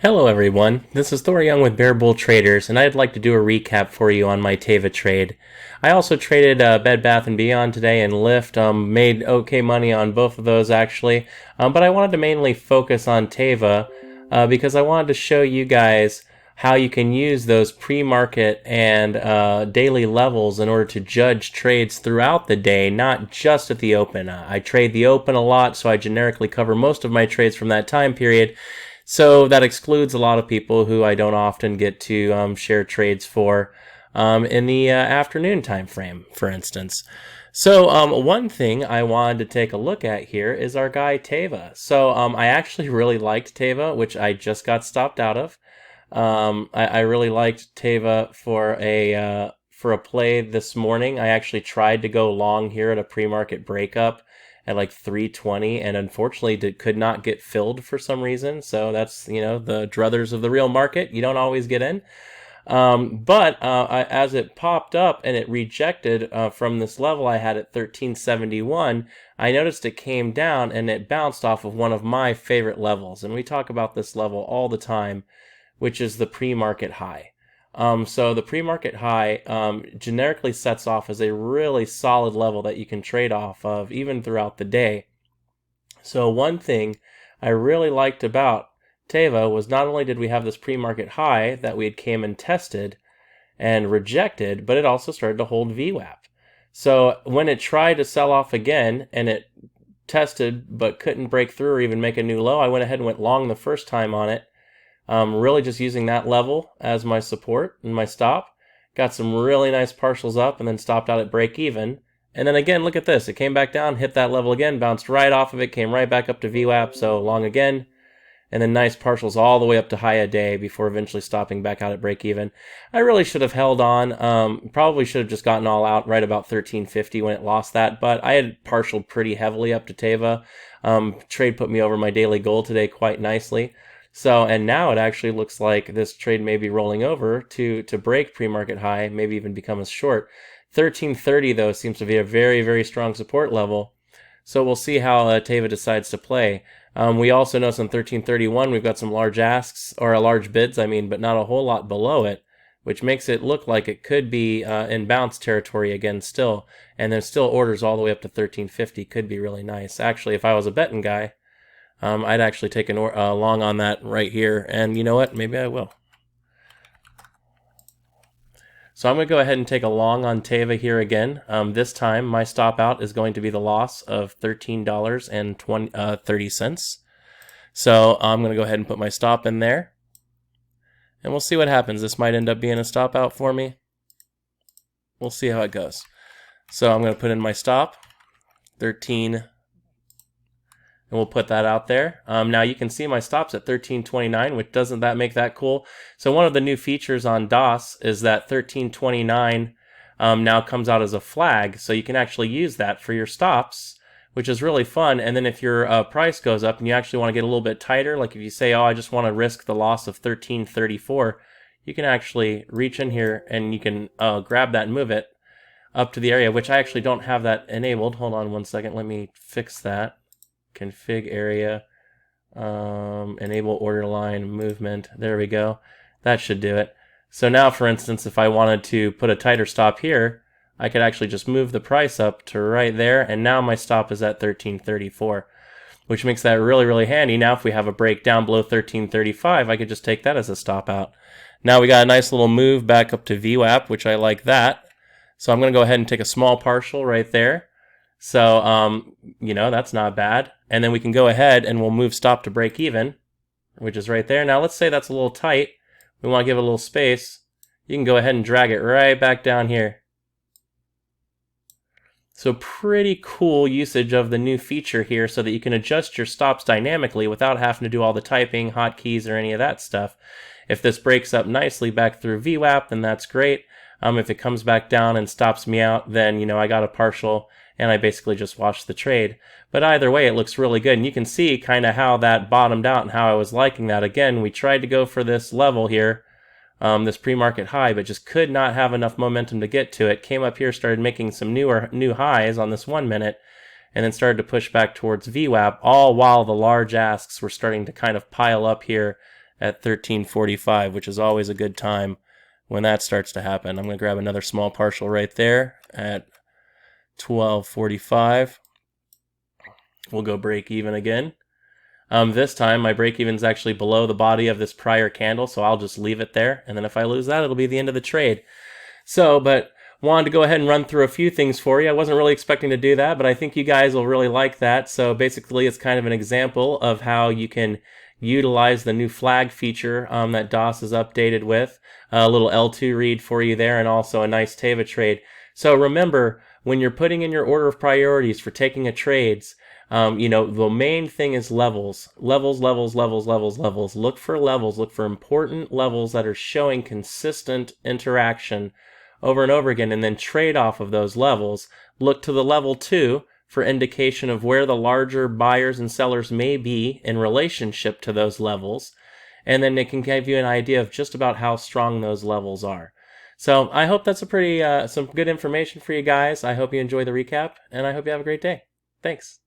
Hello everyone, this is Thor Young with Bear Bull Traders, and I'd like to do a recap for you on my Teva trade. I also traded Bed Bath & Beyond today and Lyft, made okay money on both of those actually, but I wanted to mainly focus on Teva because I wanted to show you guys how you can use those pre-market and daily levels in order to judge trades throughout the day, not just at the open. I trade the open a lot, so I generically cover most of my trades from that time period. So that excludes a lot of people who I don't often get to share trades for in the afternoon time frame, for instance. So one thing I wanted to take a look at here is our guy Teva. So I actually really liked Teva, which I just got stopped out of. I really liked Teva for a play this morning. I actually tried to go long here at a pre-market breakup at like 320, and unfortunately could not get filled for some reason. So that's, the druthers of the real market. You don't always get in. But as it popped up and it rejected from this level I had at 1371, I noticed it came down and it bounced off of one of my favorite levels. And we talk about this level all the time, which is the pre-market high. So the pre-market high generically sets off as a really solid level that you can trade off of even throughout the day. So one thing I really liked about Teva was not only did we have this pre-market high that we had came and tested and rejected, but it also started to hold VWAP. So when it tried to sell off again and it tested but couldn't break through or even make a new low, I went ahead and went long the first time on it. Really just using that level as my support and my stop. Got some really nice partials up and then stopped out at break even. And then again, look at this. It came back down, hit that level again, bounced right off of it, came right back up to VWAP, so long again. And then nice partials all the way up to high a day before eventually stopping back out at break even. I really should have held on. Probably should have just gotten all out right about 1350 when it lost that, but I had partialed pretty heavily up to Teva. Trade put me over my daily goal today quite nicely. So, and now it actually looks like this trade may be rolling over to break pre-market high, maybe even become a short. 1330 though seems to be a very, very strong support level. So we'll see how Teva decides to play. We also notice on 1331 we've got some large asks, or large bids, but not a whole lot below it, which makes it look like it could be in bounce territory again still. And there's still orders all the way up to 1350, could be really nice. Actually, if I was a betting guy, I'd actually take a long on that right here, and you know what? Maybe I will. So I'm going to go ahead and take a long on Teva here again. This time, my stop out is going to be the loss of $13.30. So I'm going to go ahead and put my stop in there, and we'll see what happens. This might end up being a stop out for me. We'll see how it goes. So I'm going to put in my stop, 13. And we'll put that out there. Now you can see my stops at 1329, which doesn't that make that cool? So one of the new features on DOS is that 1329 now comes out as a flag, so you can actually use that for your stops, which is really fun. And then if your price goes up and you actually want to get a little bit tighter, like if you say, oh, I just want to risk the loss of 1334, you can actually reach in here and you can grab that and move it up to the area, which I actually don't have that enabled. Hold on one second, let me fix that. Config area, enable order line movement. There we go. That should do it. So now, for instance, if I wanted to put a tighter stop here, I could actually just move the price up to right there, and now my stop is at 1334, which makes that really, really handy. Now if we have a break down below 1335, I could just take that as a stop out. Now we got a nice little move back up to VWAP, which I like that. So I'm going to go ahead and take a small partial right there. So, that's not bad. And then we can go ahead and we'll move stop to break even, which is right there. Now let's say that's a little tight. We want to give it a little space. You can go ahead and drag it right back down here. So pretty cool usage of the new feature here so that you can adjust your stops dynamically without having to do all the typing, hotkeys, or any of that stuff. If this breaks up nicely back through VWAP, then that's great. If it comes back down and stops me out, then, I got a partial and I basically just watched the trade. But either way, it looks really good. And you can see kind of how that bottomed out and how I was liking that. Again, we tried to go for this level here, this pre-market high, but just could not have enough momentum to get to it. Came up here, started making some new highs on this 1 minute, and then started to push back towards VWAP, all while the large asks were starting to kind of pile up here at 13:45, which is always a good time when that starts to happen. I'm going to grab another small partial right there at 12:45. We'll go break even again. This time my break even is actually below the body of this prior candle, so I'll just leave it there, and then if I lose that, it'll be the end of the trade. So, but wanted to go ahead and run through a few things for you. I wasn't really expecting to do that, but I think you guys will really like that. So basically it's kind of an example of how you can utilize the new flag feature that DOS is updated with. A little L2 read for you there, and also a nice Teva trade. So remember, when you're putting in your order of priorities for taking a trades, the main thing is levels. Levels. Look for levels. Look for important levels that are showing consistent interaction over and over again, and then trade off of those levels. Look to the level 2 for indication of where the larger buyers and sellers may be in relationship to those levels, and then it can give you an idea of just about how strong those levels are. So I hope that's a pretty some good information for you guys. I hope you enjoy the recap, and I hope you have a great day. Thanks.